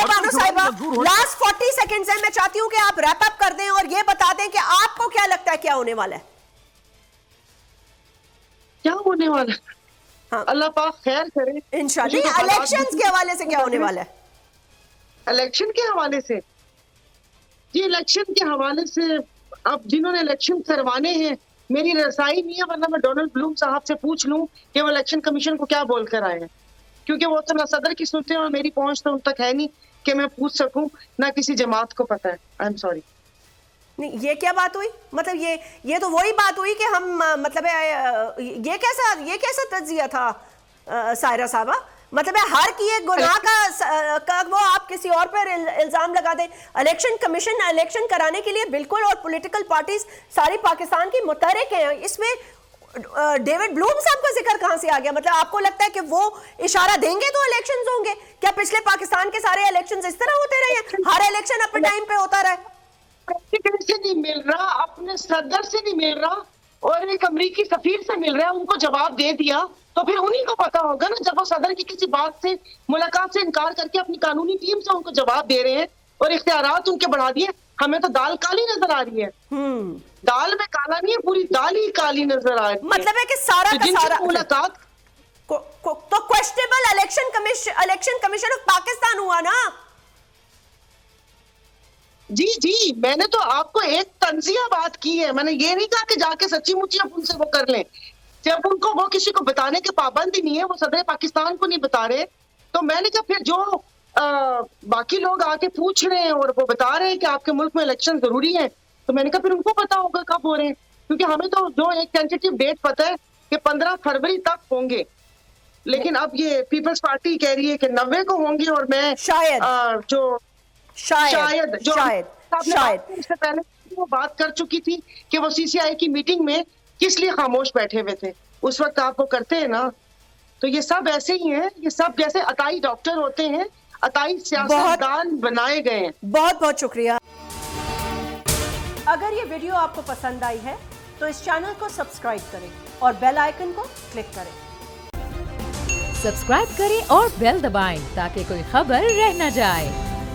चले बानो साहिबा, last 40 seconds है, मैं चाहती हूं कि आप रैप अप कर दें और ये बता दें कि आपको क्या लगता है क्या होने वाला है? क्या होने वाला है? हाँ। अल्लाह पाक खैर करे इंशाल्लाह। इलेक्शंस के हवाले से क्या होने वाला है? इलेक्शन के हवाले से जी, इलेक्शन के हवाले से अब जिन्होंने इलेक्शन करवाने हैं, मेरी रसाई नहीं है, वरना मैं डोनाल्ड ब्लूम साहब से पूछ लूं कि वो इलेक्शन कमीशन को क्या बोल कर आए हैं, क्योंकि वो तो ना सदर की सुनते हैं और मेरी पहुंच तो उन तक है नहीं कि मैं पूछ सकूं, ना किसी जमात को पता है। I am sorry. नहीं, ये क्या बात हुई? मतलब ये तो वही बात हुई कि हम मतलब ये कैसा तज्जिया था सायरा साहबा? मतलब है हर किए गुनाह का वो आप किसी और पर इल्जाम लगा दें। इलेक्शन कमीशन इलेक्शन कराने के लिए बिल्कुल, और पॉलिटिकल पार्टीज सारी पाकिस्तान की मुतहरिक हैं इसमें। डेविड ब्लूम साहब का जिक्र कहां से आ गया? मतलब आपको लगता है कि वो इशारा देंगे तो इलेक्शंस होंगे? क्या पिछले पाकिस्तान के सारे इलेक्शंस इस तरह होते रहे हैं, हर इलेक्शन अपने टाइम पे होता रहा? से नहीं मिल रहा, अपने सदर से नहीं मिल रहा और एक अमरीकी सफीर से मिल रहा है, उनको जवाब दे दिया तो फिर उन्हीं को पता होगा ना, जब वो सदर की किसी बात से मुलाकात से इनकार करके अपनी कानूनी टीम से उनको जवाब दे रहे हैं और इख्तियारात उनके बढ़ा दिए। हमें तो दाल काली नजर आ रही है। दाल में काला नहीं है, पूरी दाल ही काली नजर आ रही है। मतलब है कि सारा का सारा मुलाकात तो questionable election commission of Pakistan हुआ ना? जी जी, मैंने तो आपको एक तंजिया बात की है, मैंने ये नहीं कहा कि जाके सच्ची मुच्ची आप उनसे वो कर लें। जब उनको वो किसी को बताने के पाबंद ही नहीं है, वो सदर पाकिस्तान को नहीं बता रहे, तो मैंने कहा फिर जो बाकी लोग आके पूछ रहे हैं और वो बता रहे हैं कि आपके मुल्क में इलेक्शन जरूरी है, तो मैंने कहा फिर उनको पता होगा कब हो रहे हैं, क्योंकि हमें तो जो एक टेंटेटिव डेट पता है कि 15 फरवरी तक होंगे, लेकिन अब ये पीपल्स पार्टी कह रही है कि 90 को होंगे और मैं शायद इससे पहले वो बात कर चुकी थी कि वो सीसीआई की मीटिंग में किस लिए खामोश बैठे हुए थे, उस वक्त आप वो करते हैं ना। तो ये सब ऐसे ही हैं, ये सब जैसे अताई डॉक्टर होते हैं, अताई सियासतदान बनाए गए हैं। बहुत बहुत शुक्रिया। अगर ये वीडियो आपको पसंद आई है तो इस चैनल को सब्सक्राइब करें और बेल आइकन को क्लिक करें। सब्सक्राइब करें और बेल दबाएं ताकि कोई खबर रह न जाए।